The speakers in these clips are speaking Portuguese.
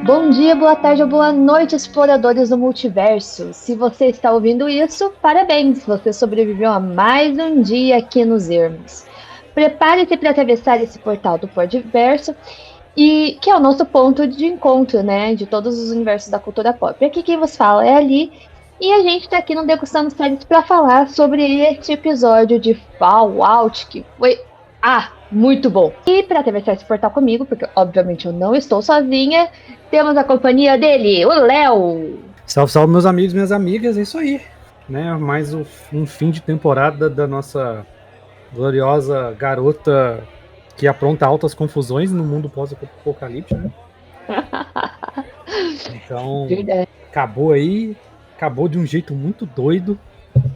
Bom dia, boa tarde ou boa noite, exploradores do multiverso. Se você está ouvindo isso, parabéns, você sobreviveu a mais um dia aqui nos Ermos. Prepare-se para atravessar esse portal do Podverso, e que é o nosso ponto de encontro, né, de todos os universos da cultura pop. Aqui quem vos fala é a Ali, e a gente está aqui no Degustando Séries para falar sobre este episódio de Fallout, que foi muito bom. E para atravessar esse portal comigo, porque obviamente eu não estou sozinha, temos a companhia dele, o Léo. Salve, salve, meus amigos e minhas amigas, é isso aí, né? Mais um fim de temporada da nossa gloriosa garota que apronta altas confusões no mundo pós-apocalíptico, né? Então, Verdade. acabou de um jeito muito doido.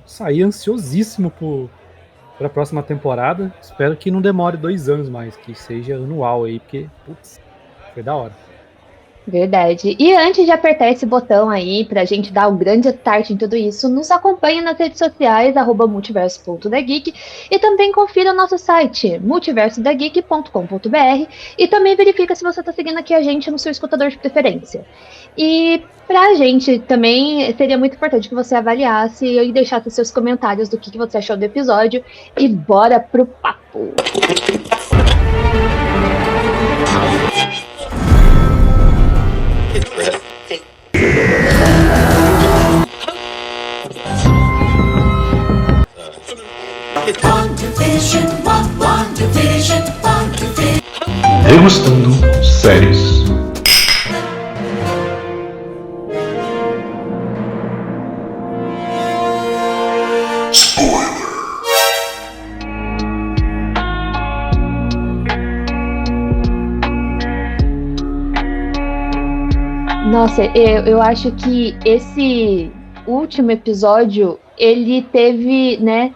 Saí ansiosíssimo para a próxima temporada. Espero que não demore 2 anos mais, que seja anual aí, porque, putz, foi da hora. Verdade. E antes de apertar esse botão aí pra gente dar o grande start em tudo isso, nos acompanhe nas redes sociais, @multiverso.dageek, e também confira o nosso site, multiversodageek.com.br, e também verifica se você está seguindo aqui a gente no seu escutador de preferência. E pra gente também seria muito importante que você avaliasse e deixasse seus comentários do que você achou do episódio, e bora pro papo! Degustando séries. Nossa, eu acho que esse último episódio, ele teve, né,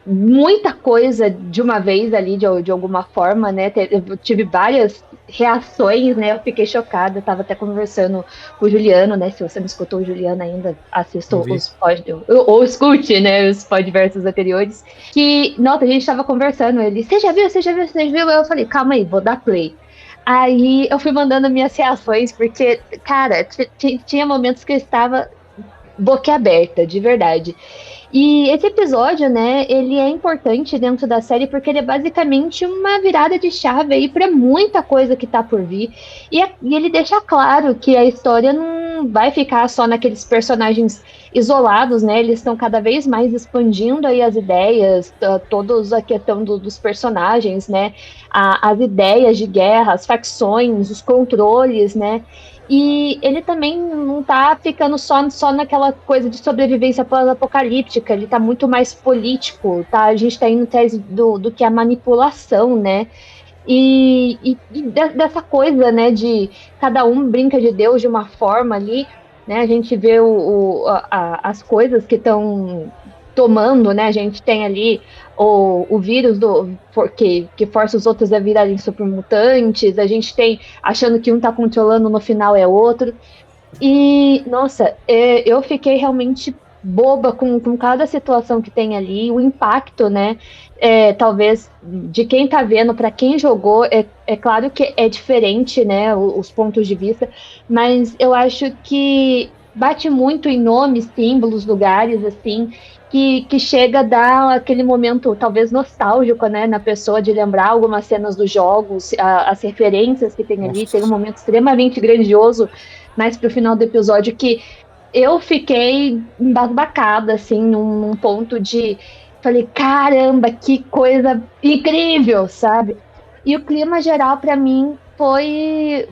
muita coisa de uma vez ali, de alguma forma, né, eu tive várias reações, né, eu fiquei chocada, eu tava até conversando com o Juliano, né, se você não escutou o Juliano ainda, assista ou escute, né, os podversos anteriores, que, nossa, a gente tava conversando, ele, você já viu? Eu falei, calma aí, vou dar play. Aí eu fui mandando minhas reações, porque, cara, tinha momentos que eu estava boquiaberta, de verdade. E esse episódio, né, ele é importante dentro da série porque ele é basicamente uma virada de chave aí para muita coisa que tá por vir. E ele deixa claro que a história não vai ficar só naqueles personagens isolados, né? Eles estão cada vez mais expandindo aí as ideias, toda a questão dos personagens, né? As ideias de guerra, as facções, os controles, né? E ele também não tá ficando só naquela coisa de sobrevivência pós-apocalíptica, ele tá muito mais político, tá? A gente tá indo atrás do que a manipulação, né? E dessa coisa, né, de cada um brinca de Deus de uma forma ali, né? A gente vê as coisas que estão tomando, né? A gente tem ali o vírus que força os outros a virarem supermutantes, a gente tem achando que um tá controlando, no final é outro. E, nossa, eu fiquei realmente boba com cada situação que tem ali, o impacto, né? Talvez de quem tá vendo, para quem jogou, é claro que é diferente, né? Os pontos de vista, mas eu acho que bate muito em nomes, símbolos, lugares, assim, que chega a dar aquele momento talvez nostálgico, né, na pessoa, de lembrar algumas cenas dos jogos, as referências que tem ali. Tem um momento extremamente grandioso mais pro final do episódio que eu fiquei embasbacada, assim, num ponto de... Falei, caramba, que coisa incrível, sabe? E o clima geral, para mim, foi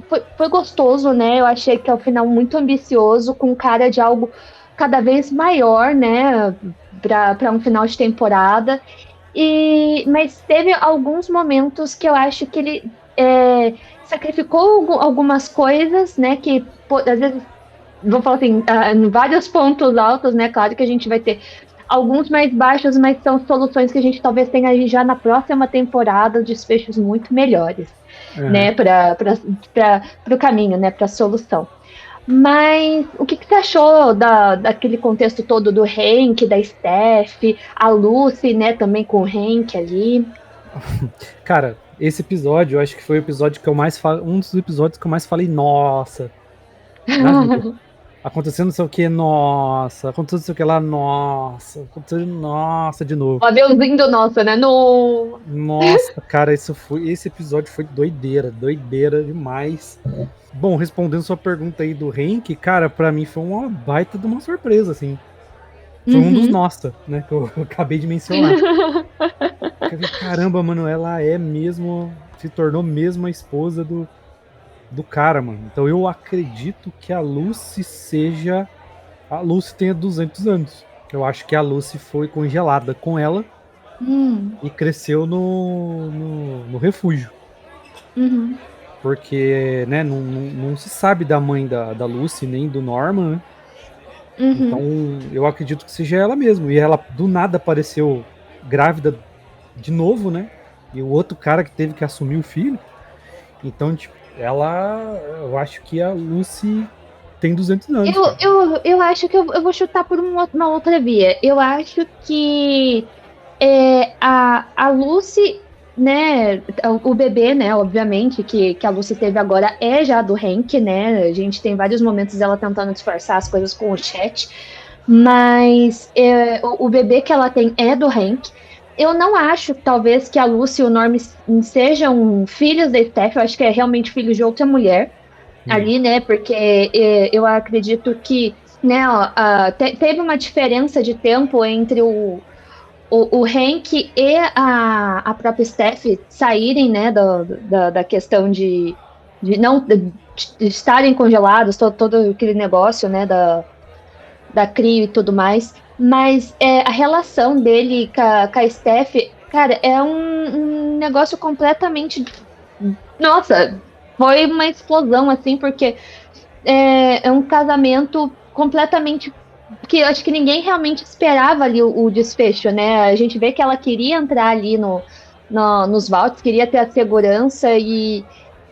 gostoso, né? Eu achei que é um final muito ambicioso, com cara de algo cada vez maior, né? Para um final de temporada. Mas teve alguns momentos que eu acho que ele sacrificou algumas coisas, né? Que às vezes, vou falar assim, em vários pontos altos, né? Claro que a gente vai ter alguns mais baixos, mas são soluções que a gente talvez tenha aí já na próxima temporada, desfechos muito melhores, né? Para o caminho, né? Para a solução. Mas o que você achou daquele contexto todo do Hank, da Steph, a Lucy, né, também com o Hank ali? Cara, esse episódio, eu acho que foi o episódio que eu mais um dos episódios que eu mais falei, nossa, Acontecendo não sei o que, nossa. Acontecendo não sei o que lá, nossa. Acontecendo, nossa, de novo. O aviãozinho do nosso, né? No... Nossa, cara, esse episódio foi doideira demais. Bom, respondendo sua pergunta aí do Henk, cara, pra mim foi uma baita de uma surpresa, assim. Foi um dos nossa, né, que eu acabei de mencionar. Caramba, mano, ela é mesmo, se tornou mesmo a esposa do cara, mano. Então eu acredito que a Lucy tenha 200 anos. Eu acho que a Lucy foi congelada com ela e cresceu no refúgio. Uhum. Porque, né, não se sabe da mãe da Lucy nem do Norman, né? Então eu acredito que seja ela mesmo. E ela do nada apareceu grávida de novo, né? E o outro cara que teve que assumir o filho. Então, tipo, eu acho que a Lucy tem 200 anos, cara. Eu acho que eu vou chutar por uma outra via. Eu acho que a Lucy, né, o bebê, né, obviamente, que a Lucy teve agora é já do Hank, né, a gente tem vários momentos dela tentando disfarçar as coisas com o chat, mas o bebê que ela tem é do Hank. Eu não acho, talvez, que a Lucy e o Norm sejam filhos da Steph, eu acho que é realmente filho de outra mulher ali, né, porque eu acredito que, né, teve uma diferença de tempo entre o Hank e a própria Steph saírem, né, da questão de não de estarem congelados, todo aquele negócio, né, da Crio e tudo mais. Mas a relação dele com a Steph, cara, é um negócio completamente. Nossa, foi uma explosão, assim, porque é um casamento completamente que eu acho que ninguém realmente esperava ali o desfecho, né? A gente vê que ela queria entrar ali nos vaults, queria ter a segurança e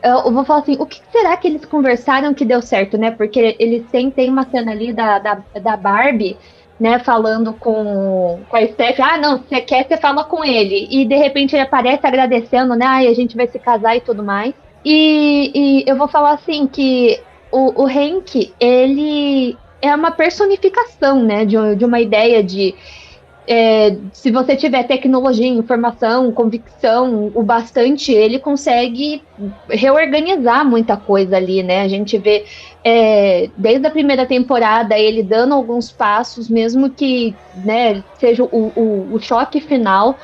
eu vou falar assim, o que será que eles conversaram que deu certo, né? Porque eles tem uma cena ali da Barbie, né, falando com a Steph, não, você quer, você fala com ele. E de repente ele aparece agradecendo, né? A gente vai se casar e tudo mais. E eu vou falar assim que o Hank, ele é uma personificação, né, de uma ideia de se você tiver tecnologia, informação, convicção, o bastante, ele consegue reorganizar muita coisa ali, né? A gente vê desde a primeira temporada ele dando alguns passos, mesmo que, né, seja o choque final,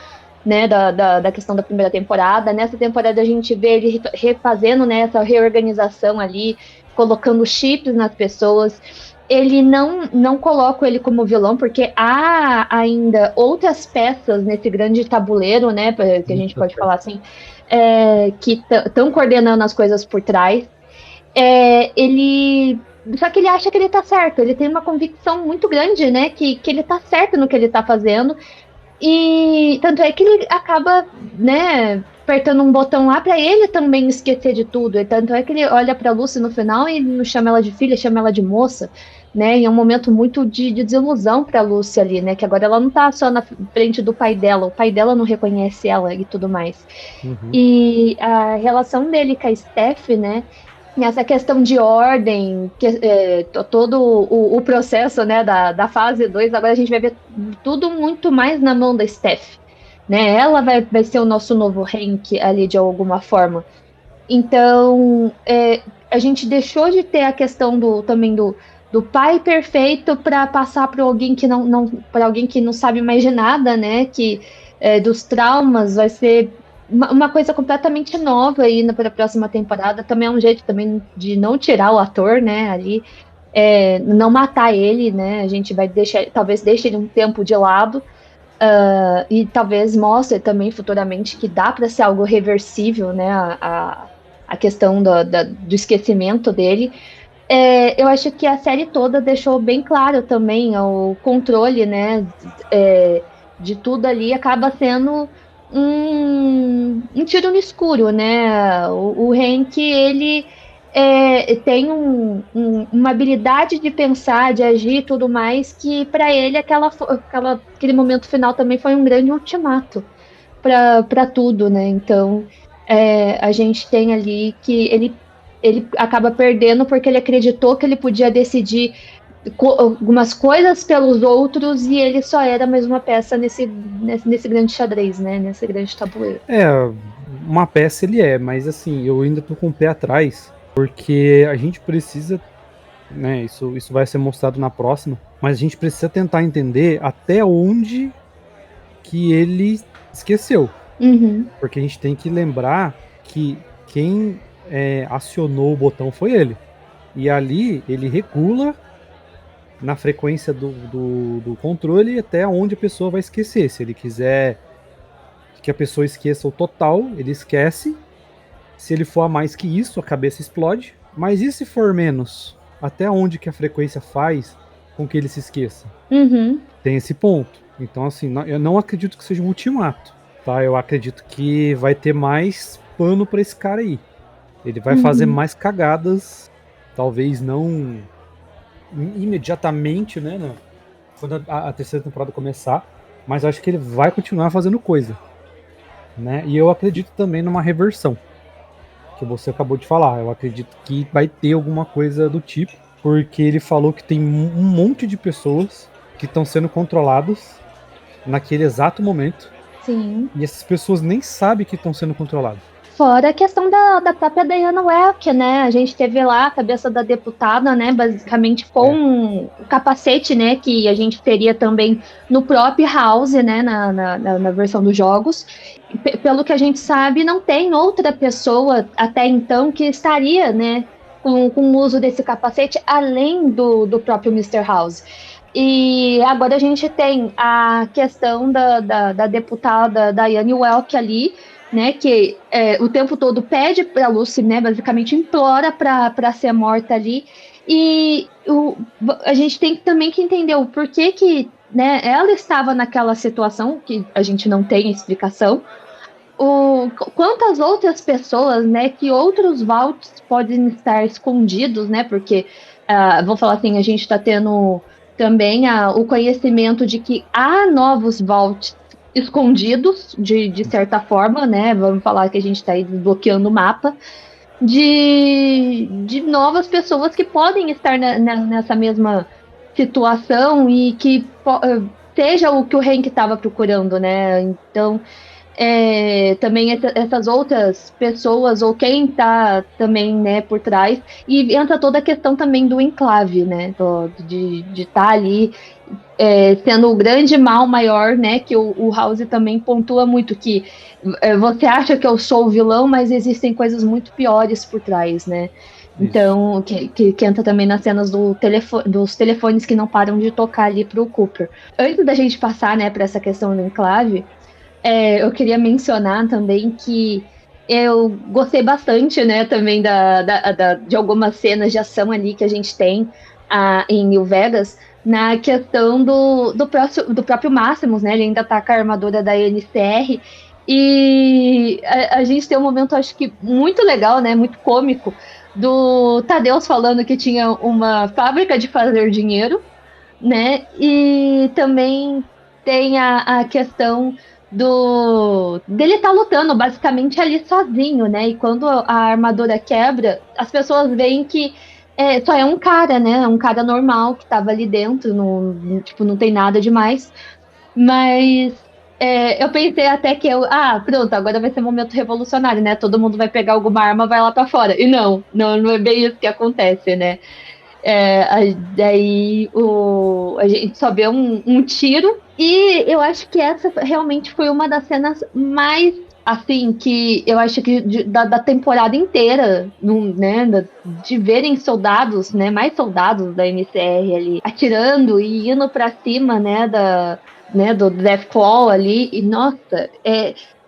né, da questão da primeira temporada. Nessa temporada a gente vê ele refazendo, né, essa reorganização ali, colocando chips nas pessoas. Ele não coloca ele como vilão, porque há ainda outras peças nesse grande tabuleiro, né, que a gente pode falar assim, que estão coordenando as coisas por trás. Só que ele acha que ele tá certo, ele tem uma convicção muito grande, né, que ele tá certo no que ele tá fazendo, e tanto é que ele acaba, né, apertando um botão lá para ele também esquecer de tudo. E tanto é que ele olha para Lucy no final e não chama ela de filha, chama ela de moça, né? E é um momento muito de desilusão para Lucy ali, né? Que agora ela não tá só na frente do pai dela, o pai dela não reconhece ela e tudo mais. E a relação dele com a Steph, né? Essa questão de ordem, todo o processo, né, da fase 2, agora a gente vai ver tudo muito mais na mão da Steph, né? Ela vai ser o nosso novo Hank ali de alguma forma. Então, a gente deixou de ter a questão também do pai perfeito para passar para alguém que para alguém que não sabe mais de nada, né? Que dos traumas vai ser uma coisa completamente nova aí para a próxima temporada. Também é um jeito também de não tirar o ator, né? Ali, não matar ele, né? A gente vai talvez deixe ele um tempo de lado. E talvez mostre também futuramente que dá para ser algo reversível, né? A questão do esquecimento dele. Eu acho que a série toda deixou bem claro também o controle, né? De tudo ali acaba sendo um tiro no escuro, né? O Hank, ele tem uma habilidade de pensar, de agir e tudo mais, que para ele aquele momento final também foi um grande ultimato para tudo, né? Então a gente tem ali que ele ele acaba perdendo porque ele acreditou que ele podia decidir algumas coisas pelos outros e ele só era mais uma peça nesse grande xadrez, né? Nesse grande tabuleiro. Uma peça ele mas assim, eu ainda tô com o pé atrás, porque a gente precisa, né, isso vai ser mostrado na próxima, mas a gente precisa tentar entender até onde que ele esqueceu. Porque a gente tem que lembrar que quem acionou o botão foi ele. E ali ele regula na frequência do controle até onde a pessoa vai esquecer. Se ele quiser que a pessoa esqueça o total, ele esquece. Se ele for a mais que isso, a cabeça explode. Mas e se for menos? Até onde que a frequência faz com que ele se esqueça? Tem esse ponto. Então, assim, eu não acredito que seja um ultimato, tá? Eu acredito que vai ter mais pano pra esse cara aí. Ele vai fazer mais cagadas, talvez não imediatamente, né? Quando a terceira temporada começar, mas eu acho que ele vai continuar fazendo coisa, né? E eu acredito também numa reversão, que você acabou de falar. Eu acredito que vai ter alguma coisa do tipo, porque ele falou que tem um monte de pessoas que estão sendo controladas naquele exato momento. Sim. E essas pessoas nem sabem que estão sendo controladas. Fora a questão da própria Diana Welk, né? A gente teve lá a cabeça da deputada, né? Basicamente com o capacete, né? Que a gente teria também no próprio House, né? Na versão dos jogos. Pelo que a gente sabe, não tem outra pessoa até então que estaria, né? Com o uso desse capacete, além do próprio Mr. House. E agora a gente tem a questão da deputada Diana Welk ali, né, que o tempo todo pede para Lucy, né, basicamente implora para ser morta ali, e a gente tem também que entender o porquê que, né, ela estava naquela situação, que a gente não tem explicação, quantas outras pessoas, né, que outros vaults podem estar escondidos, né, porque, vou falar assim, a gente está tendo também o conhecimento de que há novos vaults escondidos, de certa forma, né? Vamos falar que a gente está aí desbloqueando o mapa de novas pessoas que podem estar nessa mesma situação e que seja o que o Hank estava procurando, né? Então, também essas outras pessoas ou quem está também, né, por trás, e entra toda a questão também do enclave, né? De estar ali sendo o grande mal maior, né, que o House também pontua muito, que você acha que eu sou o vilão, mas existem coisas muito piores por trás, né? Então, que entra também nas cenas dos telefones que não param de tocar ali pro Cooper. Antes da gente passar, né, para essa questão do enclave, eu queria mencionar também que eu gostei bastante, né, também de algumas cenas de ação ali que a gente tem em New Vegas, na questão do próprio Máximos, né? Ele ainda tá com a armadura da NCR. E a gente tem um momento, acho que muito legal, né? Muito cômico, do Thadeus falando que tinha uma fábrica de fazer dinheiro, né? E também tem a questão dele tá lutando basicamente ali sozinho, né? E quando a armadura quebra, as pessoas veem que só é um cara, né? Um cara normal que tava ali dentro, não tem nada demais. Mas eu pensei até que pronto, agora vai ser um momento revolucionário, né? Todo mundo vai pegar alguma arma, vai lá pra fora. E não é bem isso que acontece, né? Daí a gente só vê um tiro. E eu acho que essa realmente foi uma das cenas mais, assim, que eu acho que da temporada inteira, né, de verem soldados, né, mais soldados da NCR ali, atirando e indo pra cima, né, do Deathclaw ali, e nossa,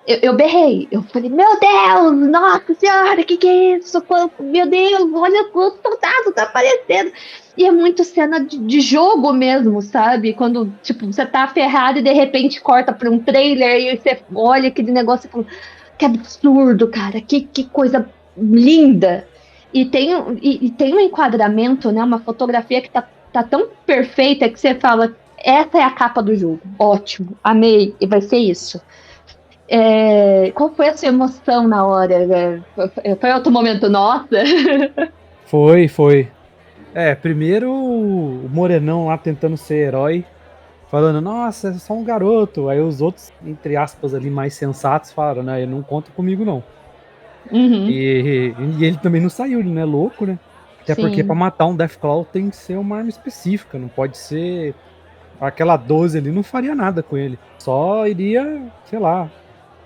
eu berrei, eu falei, meu Deus, nossa senhora, que é isso? Meu Deus, olha quanto soldado tá aparecendo. E é muito cena de jogo mesmo, sabe? Quando, tipo, você tá ferrado e de repente corta pra um trailer e você olha aquele negócio e fala, que absurdo, cara, que coisa linda. E tem um enquadramento, né? Uma fotografia que tá tão perfeita que você fala, essa é a capa do jogo. Ótimo, amei, e vai ser isso. Qual foi a sua emoção na hora? Foi outro momento, nossa? Foi. Primeiro o Morenão lá tentando ser herói, falando, nossa, é só um garoto. Aí os outros, entre aspas, ali mais sensatos, falaram, né, ele não conta comigo, não. Uhum. E ele também não saiu, ele não é louco, né? Até porque pra Sim. matar um Deathclaw tem que ser uma arma específica, não pode ser... Aquela 12 ali não faria nada com ele. Só iria, sei lá,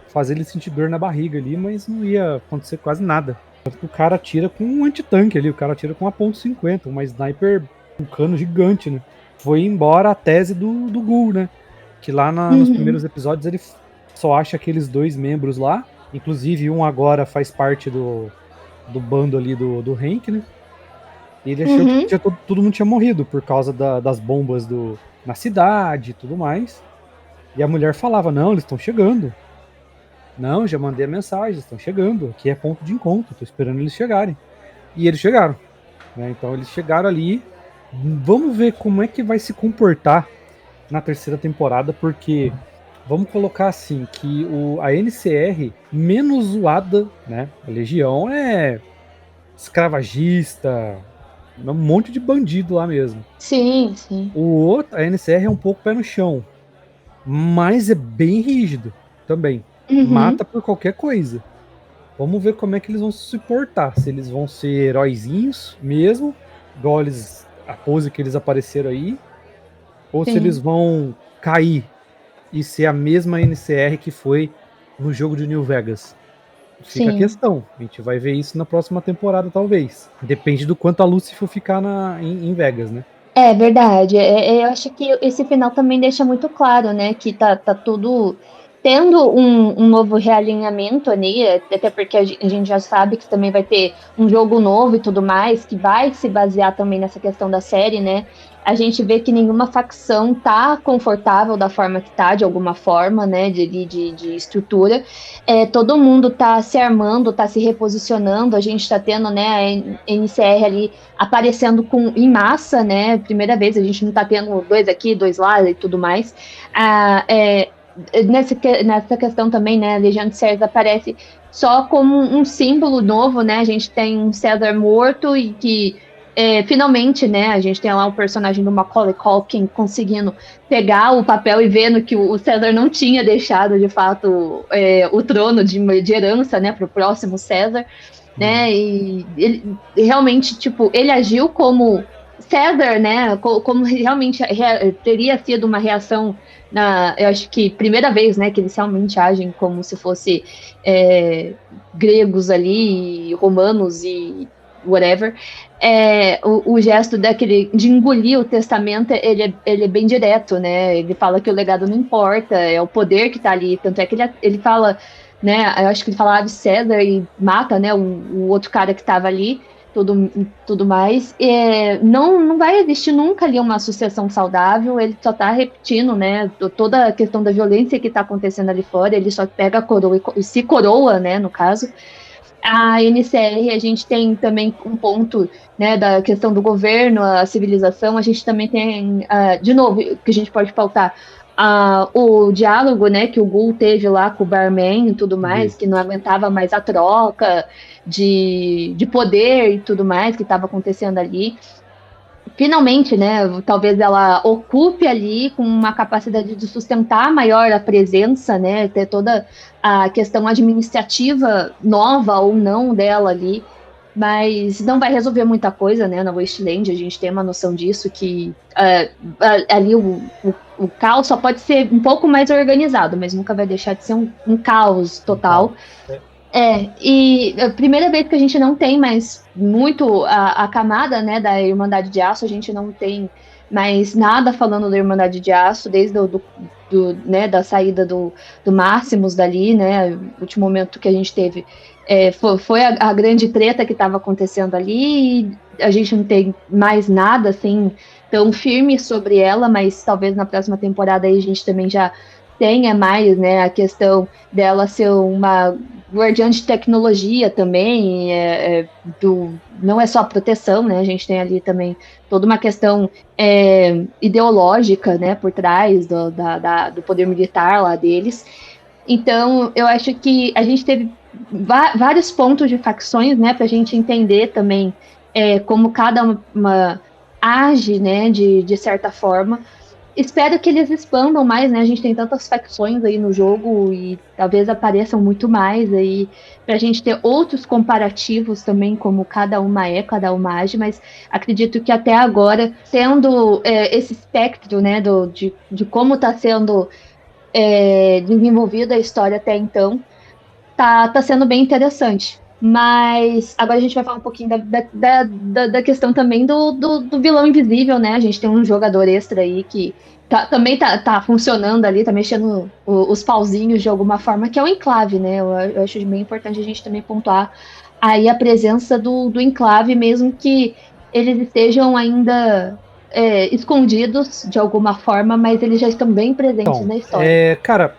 fazer ele sentir dor na barriga ali, mas não ia acontecer quase nada. Tanto que o cara atira com um antitanque ali, o cara atira com uma .50, uma sniper, um cano gigante, né? Foi embora a tese do Ghoul, né? Que lá nos primeiros episódios ele só acha aqueles 2 membros lá, inclusive um agora faz parte do bando ali do Hank, né? E ele achou que todo mundo tinha morrido por causa das bombas na cidade e tudo mais. E a mulher falava, não, eles estão chegando. Não, já mandei a mensagem, estão chegando. Aqui é ponto de encontro, tô esperando eles chegarem. E eles chegaram. Né? Então eles chegaram ali. Vamos ver como é que vai se comportar na terceira temporada, porque vamos colocar assim, que a NCR menos zoada, né? A Legião é escravagista, um monte de bandido lá mesmo. Sim, sim. A NCR é um pouco pé no chão, mas é bem rígido também. Mata por qualquer coisa. Vamos ver como é que eles vão se portar. Se eles vão ser heróizinhos mesmo, igual a pose que eles apareceram aí, ou se eles Sim. vão cair e ser a mesma NCR que foi no jogo de New Vegas. Fica a Sim. questão. A gente vai ver isso na próxima temporada, talvez. Depende do quanto a Lucy for ficar em Vegas, né? É verdade. Eu acho que esse final também deixa muito claro, né? Que tá tudo tendo um novo realinhamento ali, até porque a gente já sabe que também vai ter um jogo novo e tudo mais, que vai se basear também nessa questão da série, né? A gente vê que nenhuma facção tá confortável da forma que tá, de alguma forma, né? De estrutura. Todo mundo tá se armando, tá se reposicionando, a gente tá tendo, né, a NCR ali aparecendo em massa, né? Primeira vez, a gente não tá tendo 2 aqui, 2 lá e tudo mais. Nessa questão também, né? A Legião de César aparece só como um símbolo novo, né? A gente tem um César morto e que finalmente, né? A gente tem lá o personagem do Macaulay Culkin conseguindo pegar o papel e vendo que o César não tinha deixado, de fato, o trono de herança, né? Para o próximo César, né? E ele realmente, tipo, ele agiu como César, né? Como realmente teria sido uma reação eu acho que primeira vez, né, que eles realmente agem como se fosse gregos ali, romanos e whatever. O gesto de engolir o testamento, ele é bem direto, né? Ele fala que o legado não importa, é o poder que tá ali. Tanto é que ele fala, né? Eu acho que ele fala de César e mata, né? O outro cara que tava ali. Tudo mais. Não vai existir nunca ali uma sucessão saudável, ele só tá repetindo, né, toda a questão da violência que tá acontecendo ali fora, ele só pega a coroa e se coroa, né, no caso. A NCR, a gente tem também um ponto, né, da questão do governo, a civilização, a gente também tem, de novo, que a gente pode pautar, o diálogo, né, que o Ghoul teve lá com o Barman e tudo mais, que não aguentava mais a troca de poder e tudo mais que estava acontecendo ali. Finalmente, né, talvez ela ocupe ali com uma capacidade de sustentar maior a presença, né, ter toda a questão administrativa nova ou não dela ali, mas não vai resolver muita coisa, né, na Wasteland, a gente tem uma noção disso, que ali o caos só pode ser um pouco mais organizado, mas nunca vai deixar de ser um caos total. E a primeira vez que a gente não tem mais muito a camada, né, da Irmandade de Aço, a gente não tem mais nada falando da Irmandade de Aço, desde né, da saída do Máximos dali, né, o último momento que a gente teve foi a grande treta que estava acontecendo ali, e a gente não tem mais nada, assim, tão firme sobre ela, mas talvez na próxima temporada aí a gente também já tenha mais, né, a questão dela ser uma guardiã de tecnologia também, não é só proteção, né? A gente tem ali também toda uma questão ideológica, né, por trás do poder militar lá deles. Então, eu acho que a gente teve vários pontos de facções, né, para a gente entender também como cada uma age, né, de certa forma. Espero que eles expandam mais, né? A gente tem tantas facções aí no jogo e talvez apareçam muito mais aí pra gente ter outros comparativos também, como cada uma age, mas acredito que até agora, tendo esse espectro, né, de como está sendo desenvolvida a história até então, tá sendo bem interessante. Mas agora a gente vai falar um pouquinho da questão também do vilão invisível, né? A gente tem um jogador extra aí que também tá funcionando ali, tá mexendo os pauzinhos de alguma forma, que é o Enclave, né? Eu acho bem importante a gente também pontuar aí a presença do Enclave, mesmo que eles estejam ainda escondidos de alguma forma, mas eles já estão bem presentes na história. Cara,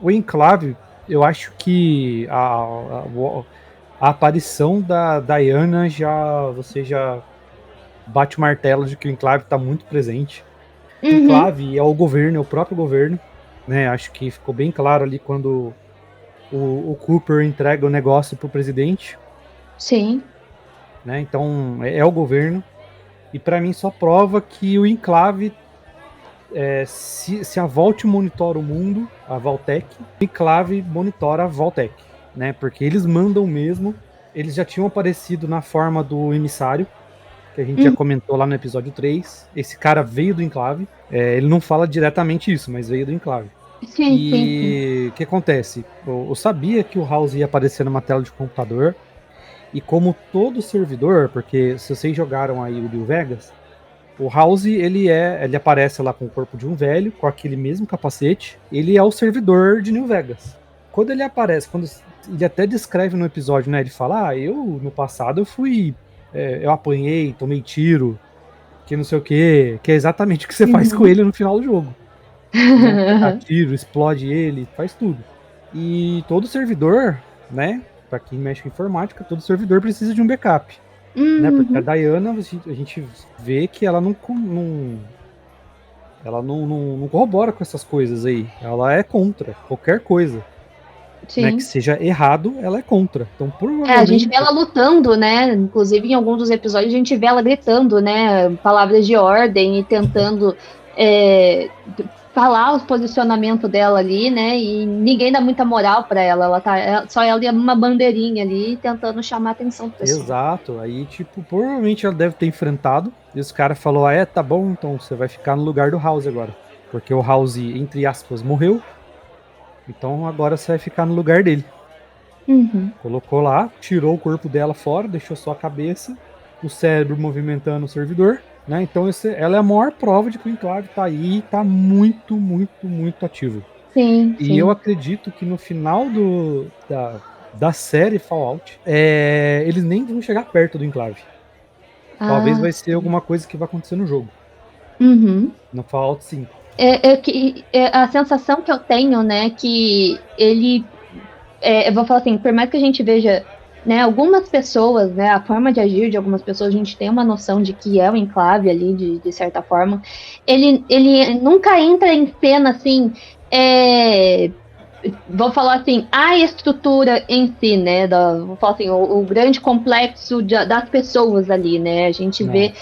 o Enclave, eu acho que a aparição da Diana você já bate o martelo de que o Enclave está muito presente. O Enclave é o governo, é o próprio governo, né? Acho que ficou bem claro ali quando o Cooper entrega o negócio pro presidente. Sim. Né? Então é o governo. E para mim só prova que o Enclave, se a Vault monitora o mundo, a Vaultec, o Enclave monitora a Vaultec, né? Porque eles mandam mesmo. Eles já tinham aparecido na forma do emissário, que a gente já comentou lá no episódio 3. Esse cara veio do Enclave. Ele não fala diretamente isso, mas veio do Enclave. E o que acontece? Eu sabia que o House ia aparecer numa tela de computador. E como todo servidor, porque se vocês jogaram aí o New Vegas, o House ele aparece lá com o corpo de um velho, com aquele mesmo capacete. Ele é o servidor de New Vegas. Quando ele aparece, ele até descreve no episódio, né? Ele fala: eu no passado eu fui, eu apanhei, tomei tiro, que não sei o que é exatamente o que você faz com ele no final do jogo. Né? Dá tiro, explode ele, faz tudo. E todo servidor, né? Para quem mexe com informática, todo servidor precisa de um backup. Né? Porque a Diana, a gente vê que ela não corrobora com essas coisas aí. Ela é contra qualquer coisa. Né, que seja errado, ela é contra. Então, provavelmente... a gente vê ela lutando, né? Inclusive, em alguns dos episódios, a gente vê ela gritando, né? Palavras de ordem e tentando falar o posicionamento dela ali, né? E ninguém dá muita moral para ela. Só ela e uma bandeirinha ali tentando chamar a atenção do pessoal. Exato. Aí, tipo, provavelmente ela deve ter enfrentado. E os caras falaram: tá bom, então você vai ficar no lugar do House agora. Porque o House, entre aspas, morreu. Então agora você vai ficar no lugar dele. Colocou lá, tirou o corpo dela fora, deixou só a cabeça, o cérebro movimentando o servidor. Né? Então ela é a maior prova de que o Enclave tá aí e tá muito, muito, muito ativo. Sim. Eu acredito que no final da série Fallout, eles nem vão chegar perto do Enclave. Talvez vai ser alguma coisa que vai acontecer no jogo. No Fallout 5. A sensação que eu tenho, né, que ele... eu vou falar assim, por mais que a gente veja, né, algumas pessoas, né, a forma de agir de algumas pessoas, a gente tem uma noção de que é o Enclave ali, de certa forma. Ele nunca entra em cena, assim, vou falar assim, a estrutura em si, né, vou falar assim, o grande complexo das pessoas ali, né, a gente vê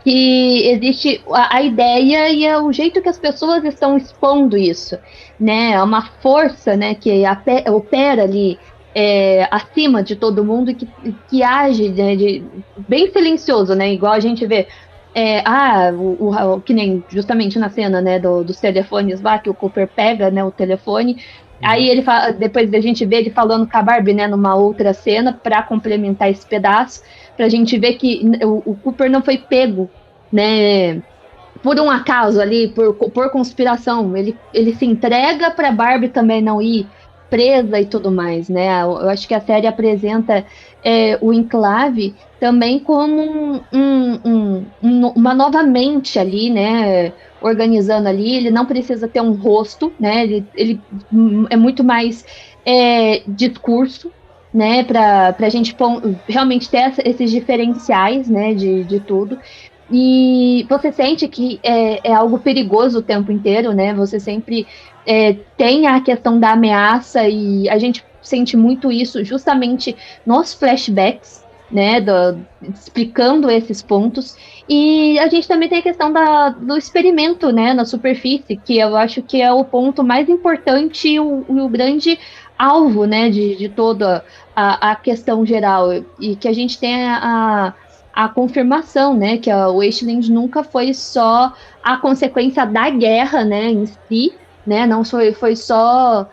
que existe a ideia e é o jeito que as pessoas estão expondo isso, né? É uma força, né, que opera ali acima de todo mundo e que age, né, bem silencioso, né? Igual a gente vê que nem justamente na cena, né, dos telefones lá, que o Cooper pega, né, o telefone. Aí ele fala, depois da gente ver ele falando com a Barbie, né, numa outra cena, para complementar esse pedaço, pra gente ver que o Cooper não foi pego, né, por um acaso ali, por conspiração. Ele se entrega pra Barbie também não ir presa e tudo mais, né? Eu acho que a série apresenta o Enclave também como uma nova mente ali, né? Organizando ali, ele não precisa ter um rosto, né? Ele é muito mais discurso, né? Para a gente realmente ter esses diferenciais, né? De tudo. E você sente que é algo perigoso o tempo inteiro, né? Você sempre tem a questão da ameaça e a gente sente muito isso justamente nos flashbacks, né, explicando esses pontos. E a gente também tem a questão do experimento, né, na superfície, que eu acho que é o ponto mais importante e o grande alvo, né, de toda a questão geral, e que a gente tem a confirmação, né, que o Wasteland nunca foi só a consequência da guerra, né, em si, né, não foi só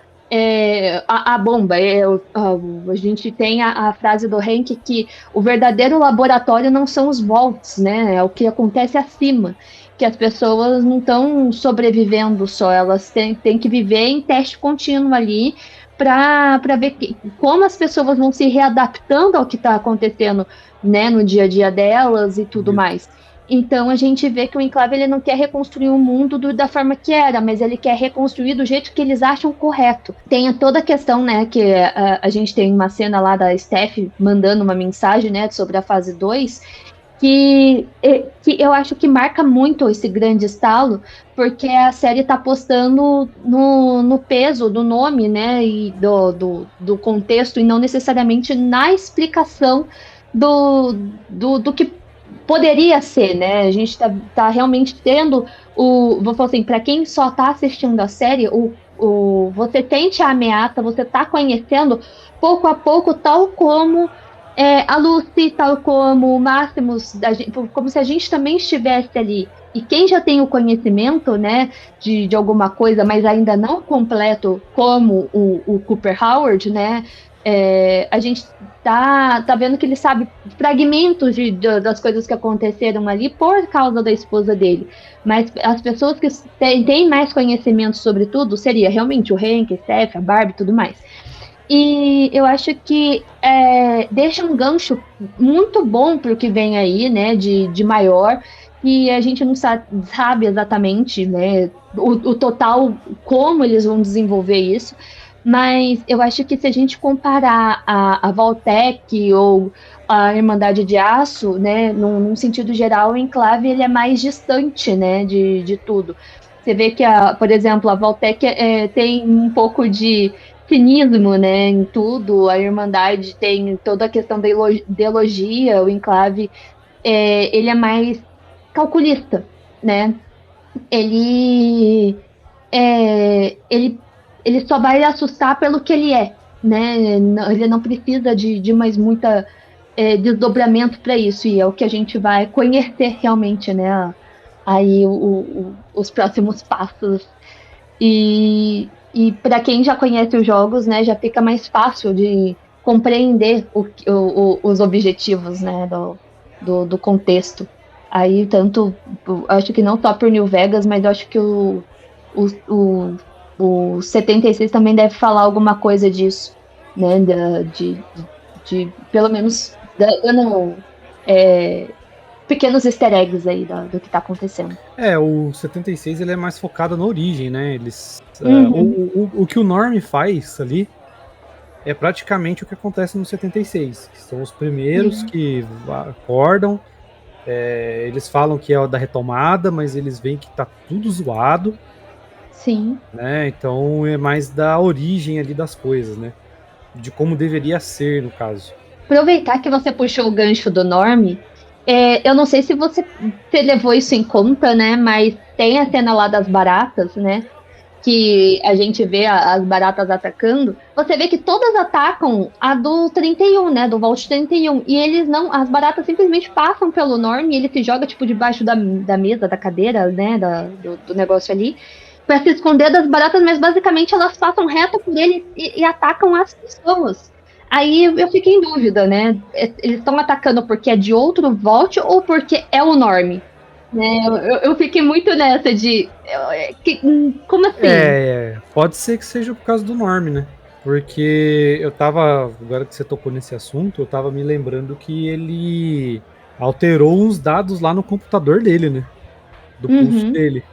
a bomba. A gente tem a frase do Hank que o verdadeiro laboratório não são os vaults, né, é o que acontece acima, que as pessoas não estão sobrevivendo só, elas têm que viver em teste contínuo ali, para ver como as pessoas vão se readaptando ao que está acontecendo, né, no dia a dia delas e tudo mais. Então a gente vê que o Enclave ele não quer reconstruir o mundo da forma que era, mas ele quer reconstruir do jeito que eles acham correto. Tem toda a questão, né, que a gente tem uma cena lá da Steph mandando uma mensagem, né, sobre a fase 2, que eu acho que marca muito esse grande estalo, porque a série está apostando no peso do nome, né, e do contexto, e não necessariamente na explicação do que poderia ser, né? A gente tá realmente tendo vou falar assim, para quem só tá assistindo a série, você tente a ameaça, você tá conhecendo pouco a pouco, tal como a Lucy, tal como o Máximos, como se a gente também estivesse ali. E quem já tem o conhecimento, né, de alguma coisa, mas ainda não completo, como o Cooper Howard, né, a gente tá vendo que ele sabe fragmentos das coisas que aconteceram ali por causa da esposa dele. Mas as pessoas que têm mais conhecimento sobre tudo seria realmente o Hank, a Steph, a Barbie e tudo mais. E eu acho que deixa um gancho muito bom para o que vem aí, né, de maior, e a gente não sabe exatamente, né, o total, como eles vão desenvolver isso, mas eu acho que se a gente comparar a Vaultec ou a Irmandade de Aço, né, num sentido geral, o Enclave ele é mais distante, né, de tudo. Você vê que, por exemplo, a Vaultec tem um pouco de cinismo, né, em tudo. A Irmandade tem toda a questão da ideologia. O Enclave ele é mais calculista, né? Ele ele só vai assustar pelo que ele é, né? Ele não precisa de mais muita desdobramento para isso, e é o que a gente vai conhecer realmente, né? Aí os próximos passos. E para quem já conhece os jogos, né, já fica mais fácil de compreender os objetivos, né, do contexto. Aí, tanto, acho que não só por New Vegas, mas eu acho que o 76 também deve falar alguma coisa disso, né, de pelo menos, dando pequenos easter eggs aí do que tá acontecendo. O 76 ele é mais focado na origem, né? O que o Norm faz ali é praticamente o que acontece no 76, que são os primeiros que acordam, eles falam que é da retomada, mas eles veem que tá tudo zoado. Sim. Né? Então é mais da origem ali das coisas, né? De como deveria ser, no caso. Aproveitar que você puxou o gancho do Norm, eu não sei se você levou isso em conta, né? Mas tem a cena lá das baratas, né? Que a gente vê as baratas atacando. Você vê que todas atacam a do 31, né? Do Vault 31. E eles não. As baratas simplesmente passam pelo Norm e ele se joga, tipo, debaixo da mesa, da cadeira, né? Do negócio ali, para se esconder das baratas, mas basicamente elas passam reto por ele e atacam as pessoas. Aí eu fiquei em dúvida, né? Eles estão atacando porque é de outro Vault ou porque é o Norm? Né? Eu fiquei muito nessa de... como assim? Pode ser que seja por causa do Norm, né? Porque eu tava... Agora que você tocou nesse assunto, eu tava me lembrando que ele alterou uns dados lá no computador dele, né? Do pulso dele.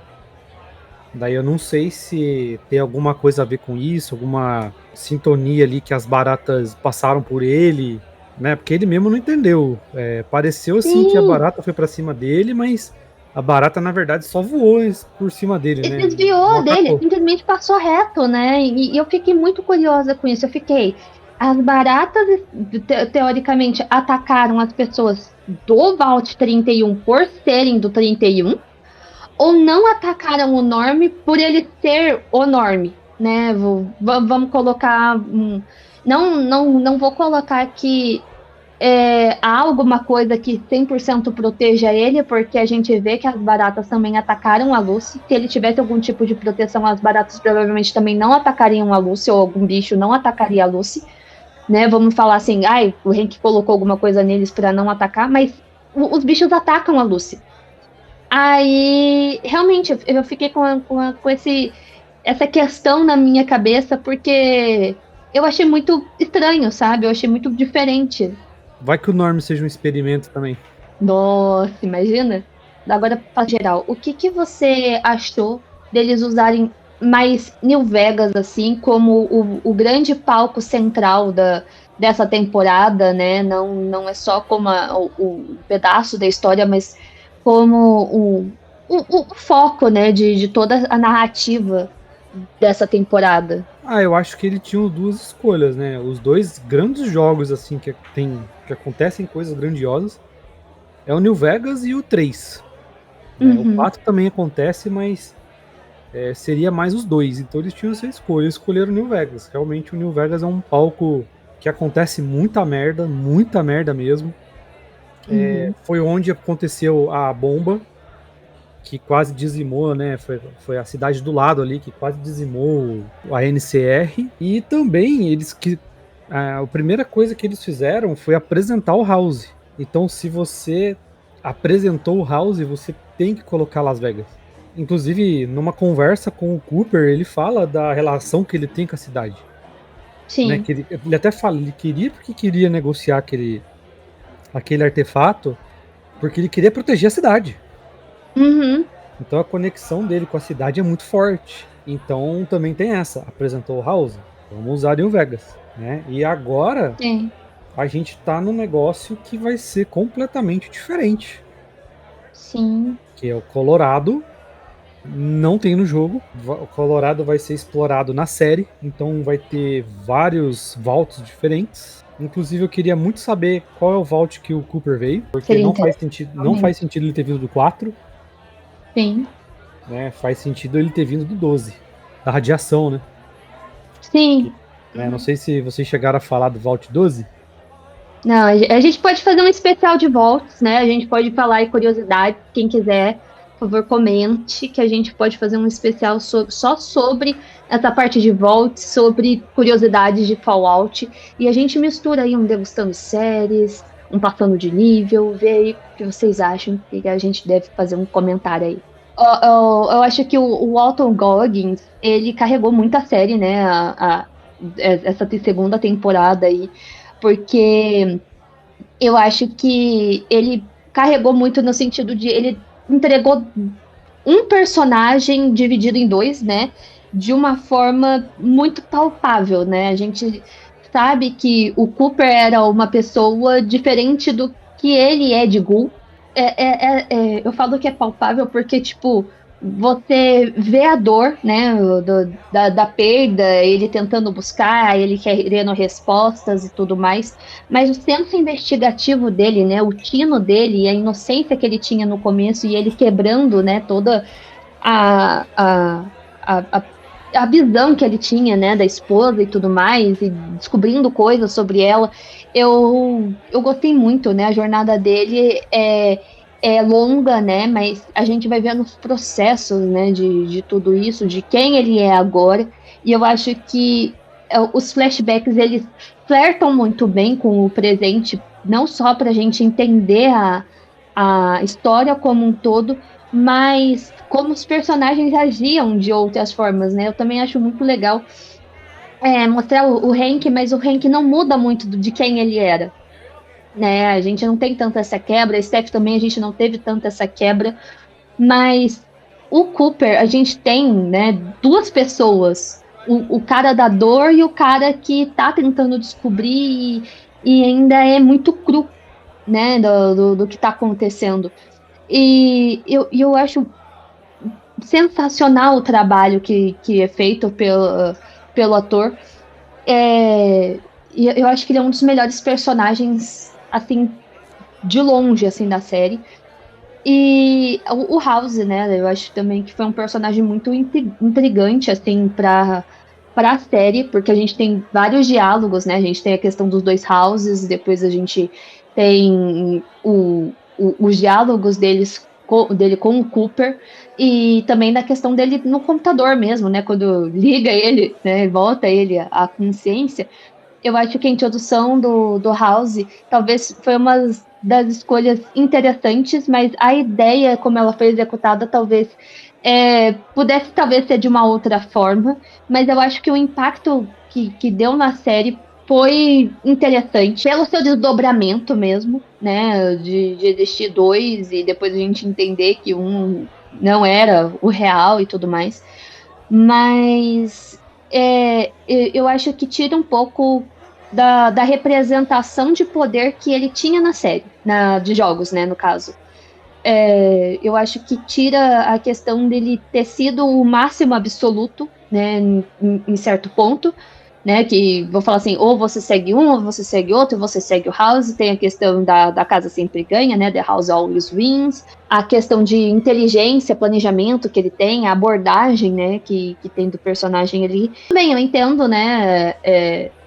Daí eu não sei se tem alguma coisa a ver com isso, alguma sintonia ali que as baratas passaram por ele, né? Porque ele mesmo não entendeu. Pareceu assim que a barata foi pra cima dele, mas A barata, na verdade, só voou por cima dele, né? Ele desviou dele, simplesmente passou reto, né? E eu fiquei muito curiosa com isso. Eu fiquei. As baratas, teoricamente, atacaram as pessoas do Vault 31 por serem do 31, ou não atacaram o Norm por ele ser o Norm, né? Vamos colocar. Não vou colocar que há alguma coisa que 100% proteja ele, porque a gente vê que as baratas também atacaram a Lucy. Se ele tivesse algum tipo de proteção, as baratas provavelmente também não atacariam a Lucy, ou algum bicho não atacaria a Lucy, né? Vamos falar assim, o Hank colocou alguma coisa neles para não atacar, mas os bichos atacam a Lucy. Aí, realmente, eu fiquei com essa questão na minha cabeça, porque eu achei muito estranho, sabe? Eu achei muito diferente. Vai que o Norm seja um experimento também. Nossa, imagina. Agora, para geral, o que você achou deles usarem mais New Vegas, assim, como o grande palco central dessa temporada, né? Não é só como o pedaço da história, mas como o foco, né, de toda a narrativa dessa temporada. Eu acho que ele tinha duas escolhas, né? Os dois grandes jogos, assim, que acontecem coisas grandiosas, é o New Vegas e o 3. Né? O 4 também acontece, mas seria mais os dois. Então eles tinham essa escolha. Eles escolheram o New Vegas. Realmente o New Vegas é um palco que acontece muita merda mesmo. Foi onde aconteceu a bomba, que quase dizimou, né? Foi a cidade do lado ali que quase dizimou a NCR. E também a primeira coisa que eles fizeram foi apresentar o House. Então, se você apresentou o House, você tem que colocar Las Vegas. Inclusive, numa conversa com o Cooper, ele fala da relação que ele tem com a cidade. Sim. Né? Que ele até fala, ele queria porque queria negociar aquele artefato, porque ele queria proteger a cidade. Então a conexão dele com a cidade é muito forte. Então também tem essa. Apresentou o House, vamos usar New Vegas. Né? E agora a gente tá num negócio que vai ser completamente diferente. Sim. Que é o Colorado. Não tem no jogo. O Colorado vai ser explorado na série. Então vai ter vários vaults diferentes. Inclusive eu queria muito saber qual é o vault que o Cooper veio. Porque não faz sentido ele ter vindo do 4. Sim. Né, faz sentido ele ter vindo do 12. Da radiação, né? Sim. Não sei se vocês chegaram a falar do Vault 12. Não, a gente pode fazer um especial de Vaults, né? A gente pode falar em curiosidades. Quem quiser, por favor, comente que a gente pode fazer um especial só sobre essa parte de Vaults, sobre curiosidades de Fallout. E a gente mistura aí um degustando séries, um passando de nível, ver aí o que vocês acham, e a gente deve fazer um comentário aí. Eu acho que o Walton Goggins, ele carregou muito a série, né, essa segunda temporada aí, porque eu acho que ele carregou muito no sentido de ele entregou um personagem dividido em dois, né, de uma forma muito palpável, né, a gente sabe que o Cooper era uma pessoa diferente do que ele é de Ghoul. Eu falo que é palpável porque, tipo, você vê a dor, né, da perda, ele tentando buscar, ele querendo respostas e tudo mais, mas o senso investigativo dele, né, o tino dele e a inocência que ele tinha no começo e ele quebrando, né, toda a visão que ele tinha, né, da esposa e tudo mais, e descobrindo coisas sobre ela, eu gostei muito, né, a jornada dele é longa, né, mas a gente vai vendo os processos, né, de tudo isso, de quem ele é agora, e eu acho que os flashbacks, eles flertam muito bem com o presente, não só pra gente entender a história como um todo, mas como os personagens agiam de outras formas, né? Eu também acho muito legal mostrar o Hank, mas o Hank não muda muito de quem ele era, né? A gente não tem tanta essa quebra, a Steph também a gente não teve tanta essa quebra, mas o Cooper, a gente tem, né, duas pessoas, o cara da dor e o cara que tá tentando descobrir e ainda é muito cru, né, do que tá acontecendo. E eu acho sensacional o trabalho que é feito pelo ator. E eu acho que ele é um dos melhores personagens, assim, de longe, assim, da série. E o House, né? Eu acho também que foi um personagem muito intrigante, assim, para a série, porque a gente tem vários diálogos, né? A gente tem a questão dos dois Houses, depois a gente tem os diálogos dele com o Cooper, e também da questão dele no computador mesmo, né? Quando liga ele, né? Volta ele à consciência. Eu acho que a introdução do House talvez foi uma das escolhas interessantes, mas a ideia, como ela foi executada, talvez pudesse talvez ser de uma outra forma, mas eu acho que o impacto que deu na série foi interessante, pelo seu desdobramento mesmo, né, de existir dois e depois a gente entender que um não era o real e tudo mais, mas eu acho que tira um pouco da representação de poder que ele tinha na série, de jogos, né, no caso. Eu acho que tira a questão dele ter sido o máximo absoluto, né, em certo ponto, né, que vou falar assim, ou você segue um, ou você segue outro, ou você segue o House, tem a questão da casa sempre ganha, né, The House always wins, a questão de inteligência, planejamento que ele tem, a abordagem, né, que tem do personagem ali. Bem, eu entendo, né,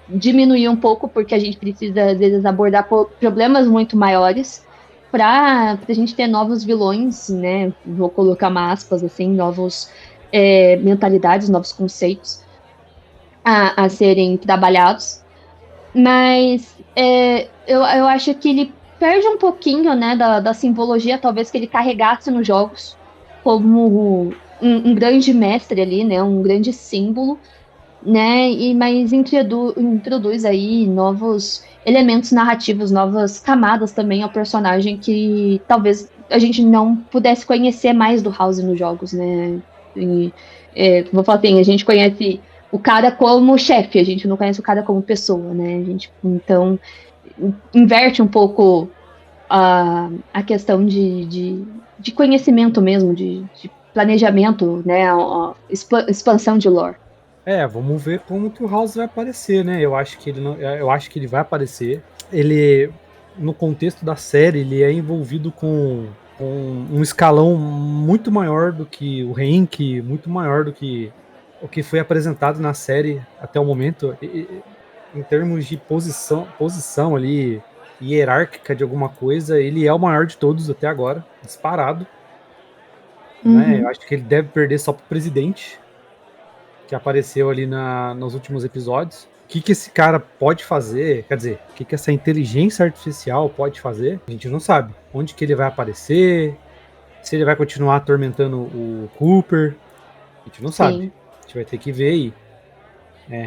diminuir um pouco, porque a gente precisa, às vezes, abordar problemas muito maiores, para a gente ter novos vilões, né? Vou colocar uma aspas assim, novos mentalidades, novos conceitos a serem trabalhados. Mas eu acho que ele perde um pouquinho, né, da simbologia, talvez que ele carregasse nos jogos, como um grande mestre ali, né? Um grande símbolo, né? Mas introduz aí novos elementos narrativos, novas camadas também ao personagem que talvez a gente não pudesse conhecer mais do House nos jogos, né? Vou falar assim, a gente conhece o cara como chefe, a gente não conhece o cara como pessoa, né? A gente, então, inverte um pouco a questão de conhecimento mesmo, de planejamento, né? A expansão de lore. Vamos ver como que o House vai aparecer, né? Eu acho que ele vai aparecer. Ele, no contexto da série, ele é envolvido com um escalão muito maior do que o Hank, muito maior do que o que foi apresentado na série até o momento. Em termos de posição ali, hierárquica de alguma coisa, ele é o maior de todos até agora, disparado. Né? Eu acho que ele deve perder só pro presidente, que apareceu ali nos últimos episódios. O que esse cara pode fazer, quer dizer, o que essa inteligência artificial pode fazer, a gente não sabe. Onde que ele vai aparecer, se ele vai continuar atormentando o Cooper, a gente não sabe. A gente vai ter que ver aí.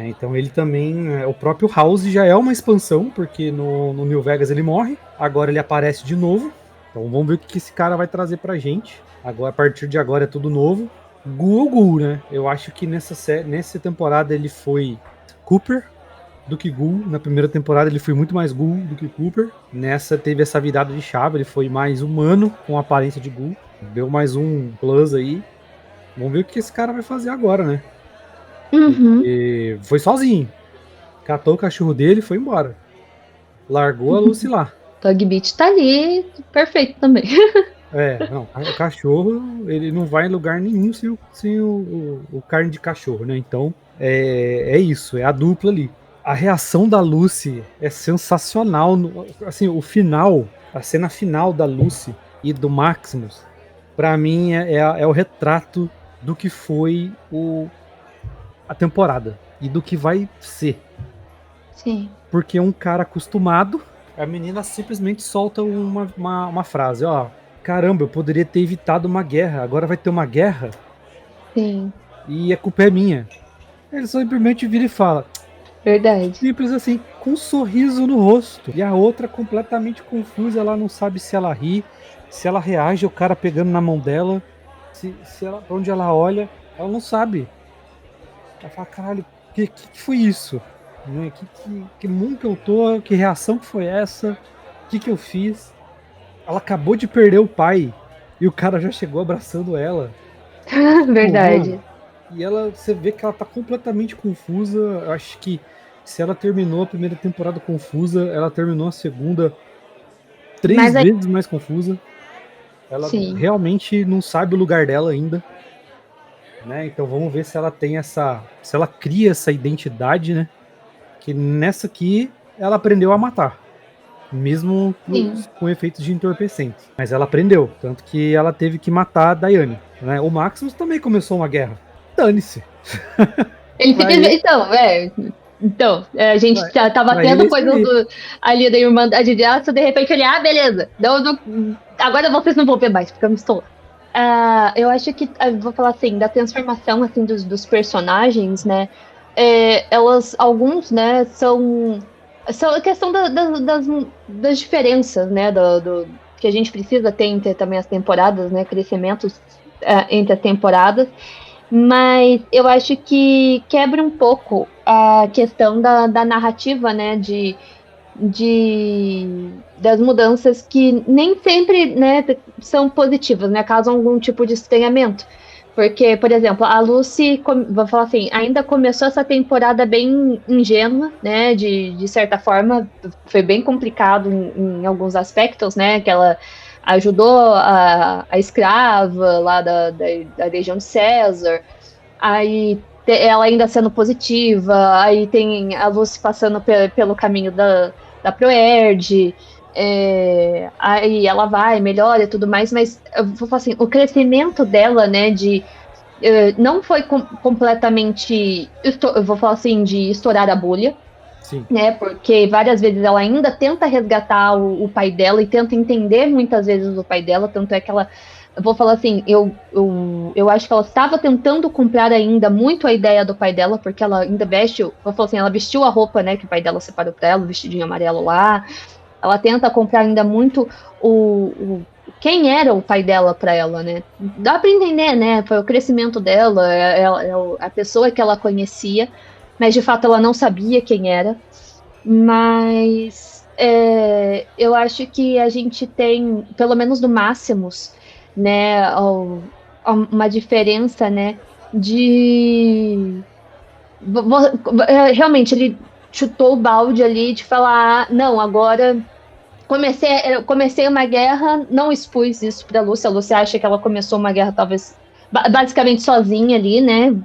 Então ele também, o próprio House já é uma expansão, porque no New Vegas ele morre, agora ele aparece de novo. Então vamos ver o que esse cara vai trazer pra gente. Agora, a partir de agora é tudo novo. Ghoul, né? Eu acho que nessa temporada ele foi Cooper do que Ghoul. Na primeira temporada ele foi muito mais Ghoul do que Cooper. Nessa teve essa virada de chave, ele foi mais humano, com a aparência de Ghoul. Deu mais um plus aí. Vamos ver o que esse cara vai fazer agora, né? E foi sozinho. Catou o cachorro dele e foi embora. Largou a Lucy lá. Dog Beach tá ali, perfeito também. Não, o cachorro, ele não vai em lugar nenhum sem o carne de cachorro, né? Então, é isso, é a dupla ali. A reação da Lucy é sensacional. Assim, a cena final da Lucy e do Maximus, pra mim, é o retrato do que foi a temporada e do que vai ser. Sim. Porque um cara acostumado, a menina simplesmente solta uma frase, ó. Caramba, eu poderia ter evitado uma guerra, agora vai ter uma guerra? Sim. E a culpa é minha. Ele simplesmente vira e fala. Verdade. Simples assim, com um sorriso no rosto. E a outra completamente confusa, ela não sabe se ela ri, se ela reage, o cara pegando na mão dela, pra onde ela olha, ela não sabe. Ela fala, caralho, que foi isso? Né? Que mundo que eu tô? Que reação que foi essa? O que eu fiz? Ela acabou de perder o pai. E o cara já chegou abraçando ela. Verdade. E ela, você vê que ela tá completamente confusa. Eu acho que se ela terminou a primeira temporada confusa, ela terminou a segunda 3 Mas aí, vezes mais confusa. Ela sim. realmente não sabe o lugar dela ainda. Né? Então vamos ver se ela tem se ela cria essa identidade, né? Que nessa aqui ela aprendeu a matar, mesmo Sim. com efeitos de entorpecente. Mas ela aprendeu, tanto que ela teve que matar a Daiane. Né? O Maximus também começou uma guerra. Dane-se. Ele Pra simplesmente. ele, A gente tava pra ele tendo é isso coisas aí. ali da Irmandade de Aço, de repente ele, beleza. Agora vocês não vão ver mais, porque eu me estou. Eu acho que, vou falar assim, da transformação assim, dos personagens, né? Alguns, né, são a questão das diferenças, né? Que a gente precisa ter entre também as temporadas, né? Crescimentos entre as temporadas. Mas eu acho que quebra um pouco a questão da narrativa, né? Das mudanças que nem sempre, né, são positivas, né? Causam algum tipo de estranhamento. Porque, por exemplo, a Lucy, vou falar assim, ainda começou essa temporada bem ingênua, né? De certa forma, foi bem complicado em alguns aspectos, né? Que ela ajudou a escrava lá da região de César, aí ela ainda sendo positiva, aí tem a Lucy passando pelo caminho da Proerd, aí ela vai, melhora e tudo mais, mas eu vou falar assim, o crescimento dela, né, não foi completamente, eu vou falar assim, de estourar a bolha, Sim. né, porque várias vezes ela ainda tenta resgatar o pai dela e tenta entender muitas vezes o pai dela, tanto é que ela, eu vou falar assim, eu acho que ela estava tentando comprar ainda muito a ideia do pai dela, porque ela ainda vou falar assim, ela vestiu a roupa, né, que o pai dela separou para ela, o vestidinho amarelo lá, ela tenta comprar ainda muito quem era o pai dela para ela, né? Dá para entender, né? Foi o crescimento dela, a pessoa que ela conhecia, mas de fato ela não sabia quem era. Mas eu acho que a gente tem, pelo menos no Máximos, né, uma diferença, né, de realmente ele chutou o balde ali de falar, não, agora eu comecei uma guerra, não expus isso para Lúcia. A Lúcia acha que ela começou uma guerra talvez basicamente sozinha ali, né?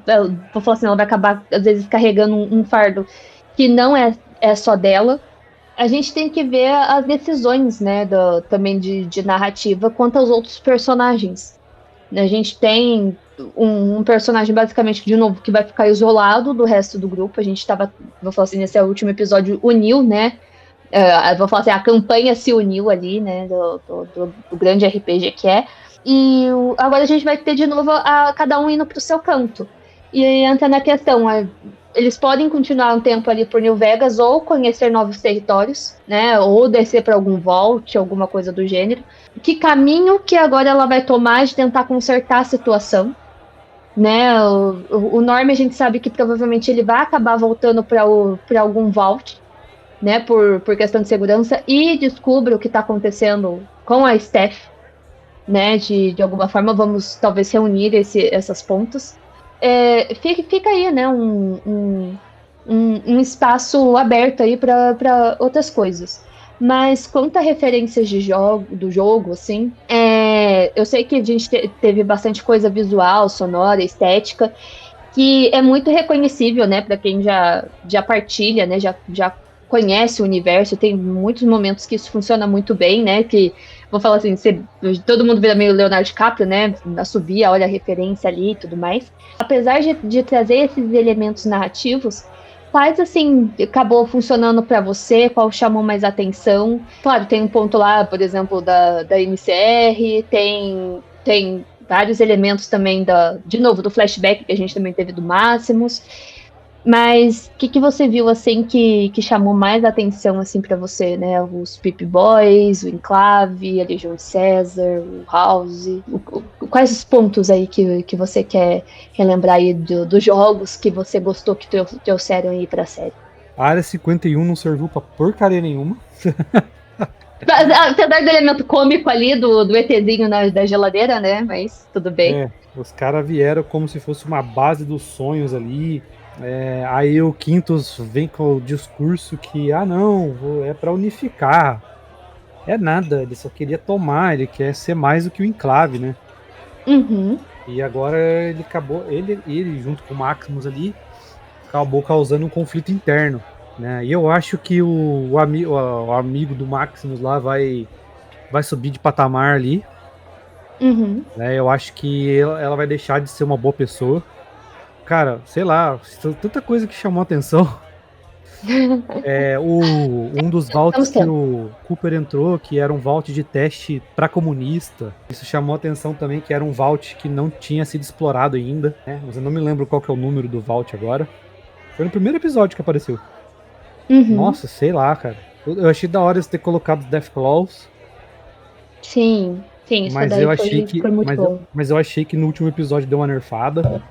Vou falar assim, ela vai acabar às vezes carregando um fardo que não é só dela. A gente tem que ver as decisões, né, também de narrativa quanto aos outros personagens. A gente tem um personagem, basicamente, de novo, que vai ficar isolado do resto do grupo. A gente estava, vou falar assim, nesse último episódio, uniu, né? Vou falar assim, a campanha se uniu ali, né? Do grande RPG que é. E agora a gente vai ter de novo cada um indo para o seu canto. E aí entra na questão, eles podem continuar um tempo ali por New Vegas ou conhecer novos territórios, né? Ou descer para algum vault, alguma coisa do gênero. Que caminho que agora ela vai tomar de tentar consertar a situação, né? O Norm a gente sabe que provavelmente ele vai acabar voltando para algum vault, né? Por questão de segurança e descubra o que está acontecendo com a Steph, né? De alguma forma vamos talvez reunir essas pontas. Fica aí, né? Um espaço aberto aí para outras coisas. Mas quanto a referências do jogo, assim, eu sei que a gente teve bastante coisa visual, sonora, estética, que é muito reconhecível, né, para quem já partilha, né, já conhece o universo. Tem muitos momentos que isso funciona muito bem, né, que, vou falar assim, todo mundo vira meio Leonardo DiCaprio, né, assobia, olha a referência ali e tudo mais. Apesar de trazer esses elementos narrativos, quais, assim, acabou funcionando para você? Qual chamou mais atenção? Claro, tem um ponto lá, por exemplo, da MCR, tem vários elementos também, de novo, do flashback que a gente também teve do Máximos. Mas o que você viu, assim, que chamou mais atenção, assim, para você, né? Os Pip Boys, o Enclave, a Legião de César, o House. Quais os pontos aí que você quer relembrar aí dos jogos que você gostou que trouxeram aí pra série? A Área 51 não serviu pra porcaria nenhuma. Apesar do elemento cômico ali do ETzinho da geladeira, né? Mas tudo bem. Os caras vieram como se fosse uma base dos sonhos ali. Aí o Quintus vem com o discurso que, não, é pra unificar. É nada, ele só queria tomar, ele quer ser mais do que o Enclave, né? Uhum. E agora ele acabou, ele junto com o Maximus ali, acabou causando um conflito interno, né? E eu acho que o amigo do Maximus lá vai subir de patamar ali, Uhum. né? Eu acho que ela vai deixar de ser uma boa pessoa. Cara, sei lá, tanta coisa que chamou a atenção. Um dos vaults que o Cooper entrou, que era um vault de teste para comunista. Isso chamou a atenção também, que era um vault que não tinha sido explorado ainda, né? Mas eu não me lembro qual que é o número do vault agora. Foi no primeiro episódio que apareceu. Uhum. Nossa, sei lá, cara. Eu achei da hora eles ter colocado Deathclaws. Sim, isso mas daí eu achei que, foi muito bom. mas eu achei que no último episódio deu uma nerfada.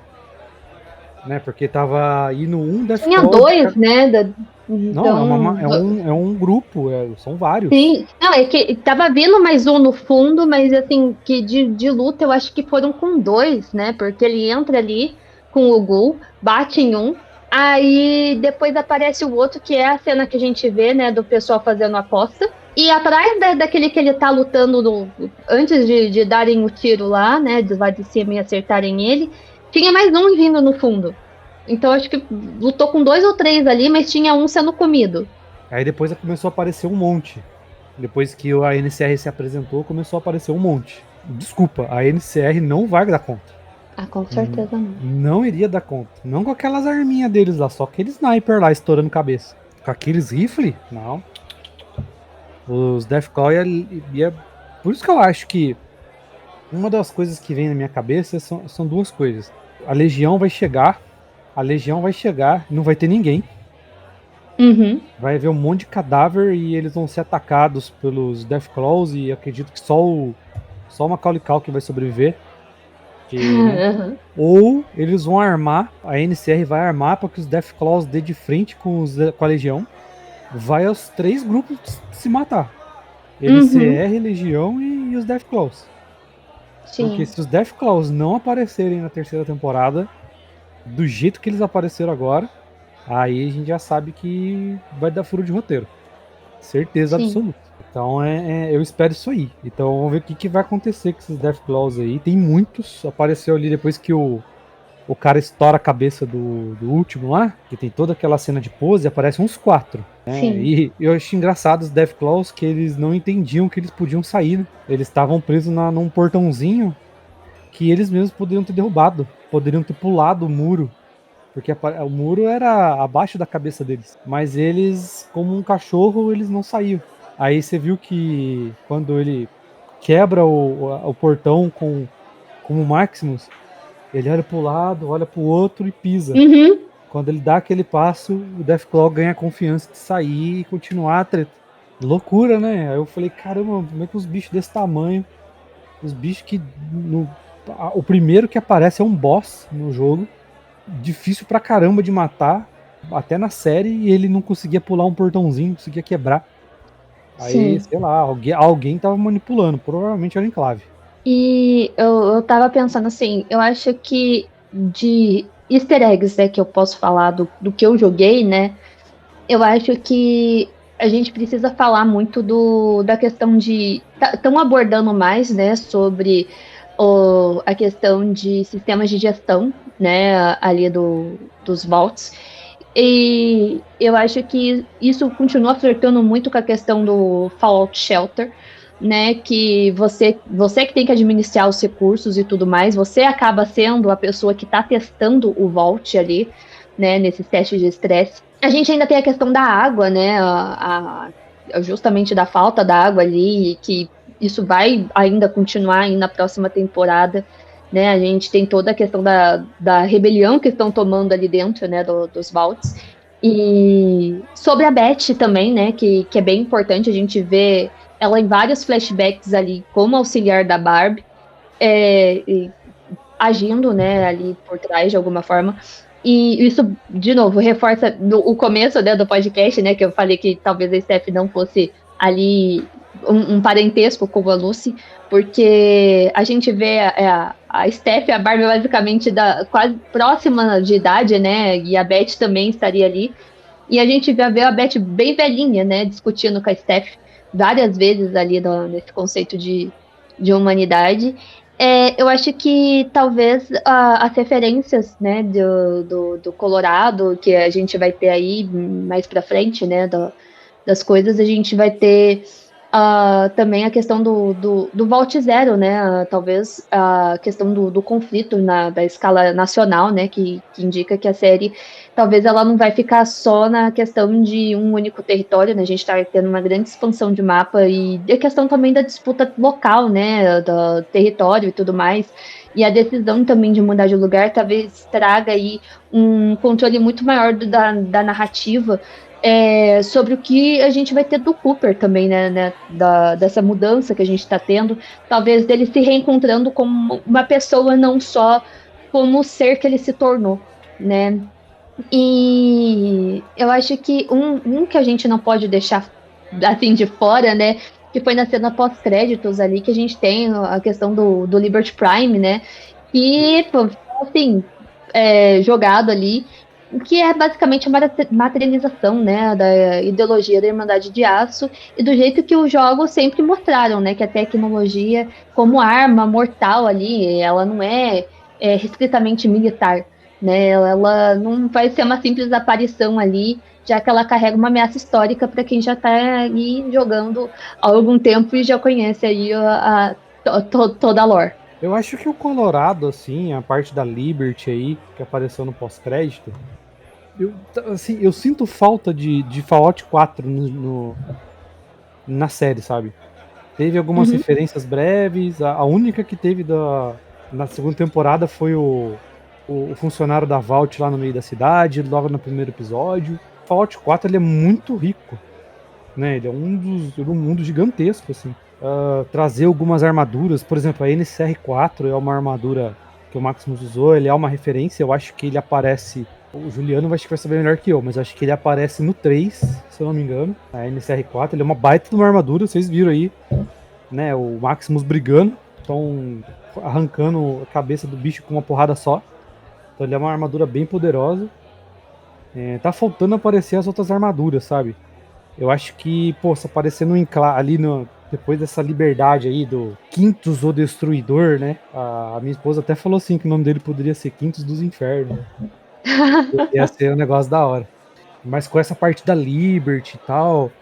Né, porque tava indo um Tinha Deathclaw. dois, né? Não, é um grupo, são vários. Sim, não, é que tava vindo mais um no fundo, mas assim, que de luta eu acho que foram com dois, né? Porque ele entra ali com o Gul, bate em um, aí depois aparece o outro, que é a cena que a gente vê, né, do pessoal fazendo aposta. E atrás daquele que ele tá lutando antes de darem o tiro lá, né, de lá de cima e acertarem ele, tinha mais um vindo no fundo. Então acho que lutou com 2 ou 3 ali, mas tinha um sendo comido. Aí depois começou a aparecer um monte. Depois que a NCR se apresentou, começou a aparecer um monte. Desculpa, a NCR não vai dar conta. Com certeza não. Não iria dar conta. Não com aquelas arminhas deles lá, só aquele sniper lá estourando cabeça. Com aqueles rifles? Não. Os Deathclaw ia. Por isso que eu acho que uma das coisas que vem na minha cabeça são duas coisas. A Legião vai chegar, não vai ter ninguém. Uhum. Vai haver um monte de cadáver e eles vão ser atacados pelos Deathclaws e acredito que só o Macaulay Culkin vai sobreviver. Né? Ou eles vão armar, a NCR vai armar para que os Deathclaws dê de frente com a Legião. Vai aos 3 grupos se matar. NCR, Legião e os Deathclaws. Sim. Porque se os Deathclaws não aparecerem na terceira temporada, do jeito que eles apareceram agora, aí a gente já sabe que vai dar furo de roteiro. Certeza absoluta. Então eu espero isso aí. Então vamos ver o que vai acontecer com esses Deathclaws aí. Tem muitos. Apareceu ali depois que o cara estoura a cabeça do último lá, que tem toda aquela cena de pose, aparecem uns 4. Né? E eu achei engraçado os Deathclaws que eles não entendiam que eles podiam sair. Né? Eles estavam presos num portãozinho que eles mesmos poderiam ter derrubado. Poderiam ter pulado o muro. Porque o muro era abaixo da cabeça deles. Mas eles, como um cachorro, eles não saíam. Aí você viu que quando ele quebra o portão com o Maximus, ele olha pro lado, olha pro outro e pisa. Quando ele dá aquele passo, o Deathclaw ganha a confiança de sair e continuar a treta. Loucura, né? Aí eu falei, caramba, como é que os bichos desse tamanho, os bichos que... o primeiro que aparece é um boss no jogo, difícil pra caramba de matar, até na série, e ele não conseguia pular um portãozinho, não conseguia quebrar. Aí, sei lá, alguém tava manipulando, provavelmente era o Enclave. E eu tava pensando assim, eu acho que de easter eggs, né, que eu posso falar do que eu joguei, né, eu acho que a gente precisa falar muito da questão de... Estão abordando mais, né, sobre a questão de sistemas de gestão, né, ali dos vaults. E eu acho que isso continua flertando muito com a questão do Fallout Shelter, né, que você que tem que administrar os recursos e tudo mais, você acaba sendo a pessoa que está testando o Vault ali, né, nesses testes de estresse. A gente ainda tem a questão da água, né, justamente da falta da água ali, que isso vai ainda continuar aí na próxima temporada, né, a gente tem toda a questão da rebelião que estão tomando ali dentro, né, dos Vaults. E sobre a Beth também, né, que é bem importante a gente ver ela em vários flashbacks ali como auxiliar da Barb, agindo, né, ali por trás de alguma forma. E isso, de novo, reforça o começo, né, do podcast, né, que eu falei que talvez a Steph não fosse ali um parentesco com a Lucy, porque a gente vê a Steph e a Barbie basicamente quase próxima de idade, né? E a Beth também estaria ali. E a gente vê a Beth bem velhinha, né? Discutindo com a Steph várias vezes ali nesse conceito de humanidade. Eu acho que talvez as referências, né, do Colorado, que a gente vai ter aí mais pra frente, né, das coisas, a gente vai ter também a questão do Vault Zero, né, talvez a questão do conflito da escala nacional, né, que indica que a série, talvez ela não vai ficar só na questão de um único território, né, a gente está tendo uma grande expansão de mapa e a questão também da disputa local, né, do território e tudo mais, e a decisão também de mudar de lugar talvez traga aí um controle muito maior da narrativa, sobre o que a gente vai ter do Cooper também, né, dessa mudança que a gente está tendo, talvez dele se reencontrando como uma pessoa, não só como o ser que ele se tornou, né. E eu acho que um que a gente não pode deixar assim de fora, né, que foi na cena pós-créditos ali, que a gente tem a questão do Liberty Prime, né, e, assim, jogado ali, que é basicamente a materialização, né, da ideologia da Irmandade de Aço e do jeito que os jogos sempre mostraram, né, que a tecnologia como arma mortal ali, ela não é restritamente militar, né, ela não vai ser uma simples aparição ali, já que ela carrega uma ameaça histórica para quem já está aí jogando há algum tempo e já conhece aí toda a lore. Eu acho que o Colorado, assim, a parte da Liberty aí, que apareceu no pós-crédito, eu sinto falta de Fallout 4 na série, sabe? Teve algumas referências breves, a única que teve na segunda temporada foi o funcionário da Vault lá no meio da cidade, logo no primeiro episódio. Fallout 4 ele é muito rico, né? Ele é um mundo gigantesco, assim. Trazer algumas armaduras, por exemplo, a NCR4 é uma armadura que o Maximus usou, ele é uma referência, eu acho que ele aparece, o Juliano vai saber melhor que eu, mas acho que ele aparece no 3, se eu não me engano, a NCR4, ele é uma baita de uma armadura, vocês viram aí, né, o Maximus brigando, estão arrancando a cabeça do bicho com uma porrada só, então ele é uma armadura bem poderosa. Tá faltando aparecer as outras armaduras, sabe? Eu acho que, se aparecer ali depois dessa liberdade aí do Quintus o Destruidor, né? A minha esposa até falou assim que o nome dele poderia ser Quintus dos Infernos. Ia ser um negócio da hora. Mas com essa parte da Liberty e tal,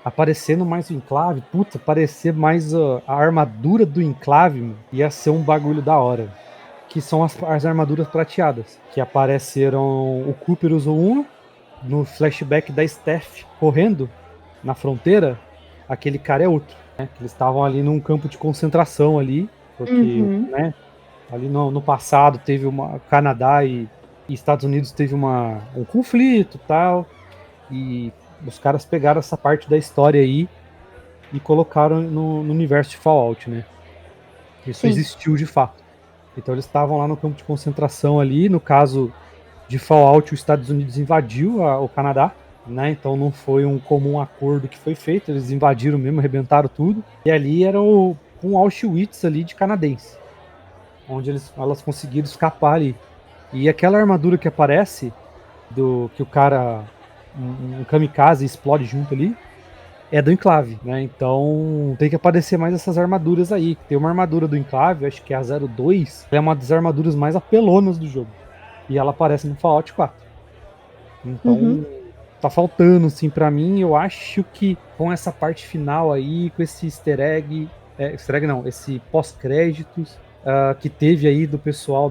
aparecendo mais o Enclave, aparecer mais a armadura do Enclave, ia ser um bagulho da hora. Que são as armaduras prateadas, que apareceram, o Cooper usou uma, no flashback da Steph correndo na fronteira, aquele cara é outro, né? Eles estavam ali num campo de concentração ali, porque, né, ali no passado teve Canadá e Estados Unidos teve um conflito e tal, e os caras pegaram essa parte da história aí e colocaram no universo de Fallout, né? Isso existiu de fato. Então eles estavam lá no campo de concentração ali, no caso de Fallout, os Estados Unidos invadiu o Canadá, né? Então não foi um comum acordo que foi feito, eles invadiram mesmo, arrebentaram tudo. E ali era um Auschwitz ali de canadense, onde elas conseguiram escapar ali. E aquela armadura que aparece, que o cara, um kamikaze explode junto ali, é do Enclave, né? Então tem que aparecer mais essas armaduras aí. Tem uma armadura do Enclave, acho que é a 02, é uma das armaduras mais apelonas do jogo. E ela aparece no Fallout 4. Então, tá faltando, assim, pra mim. Eu acho que com essa parte final aí, com esse easter egg esse pós-créditos que teve aí do pessoal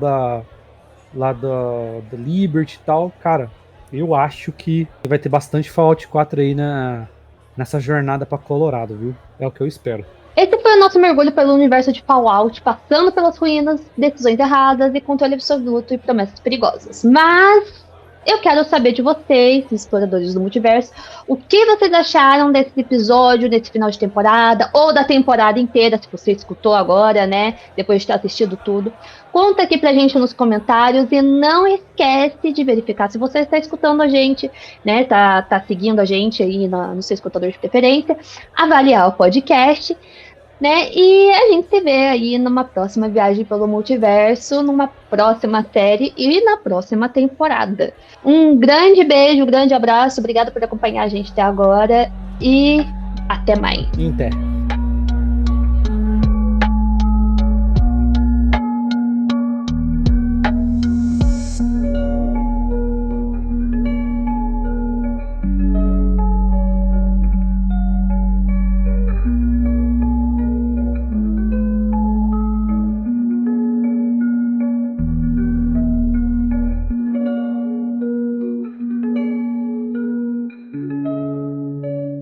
lá da Liberty e tal, cara, eu acho que vai ter bastante Fallout 4 aí nessa jornada pra Colorado, viu? É o que eu espero. Esse foi o nosso mergulho pelo universo de Fallout, passando pelas ruínas, decisões erradas e controle absoluto e promessas perigosas. Mas Eu quero saber de vocês, exploradores do multiverso, o que vocês acharam desse episódio, desse final de temporada, ou da temporada inteira, se você escutou agora, né, depois de ter assistido tudo. Conta aqui pra gente nos comentários e não esquece de verificar se você está escutando a gente, né, tá seguindo a gente aí no seu escutador de preferência, avaliar o podcast, né? E a gente se vê aí numa próxima viagem pelo multiverso, numa próxima série e na próxima temporada. Um grande beijo, um grande abraço, obrigada por acompanhar a gente até agora e até mais. Até.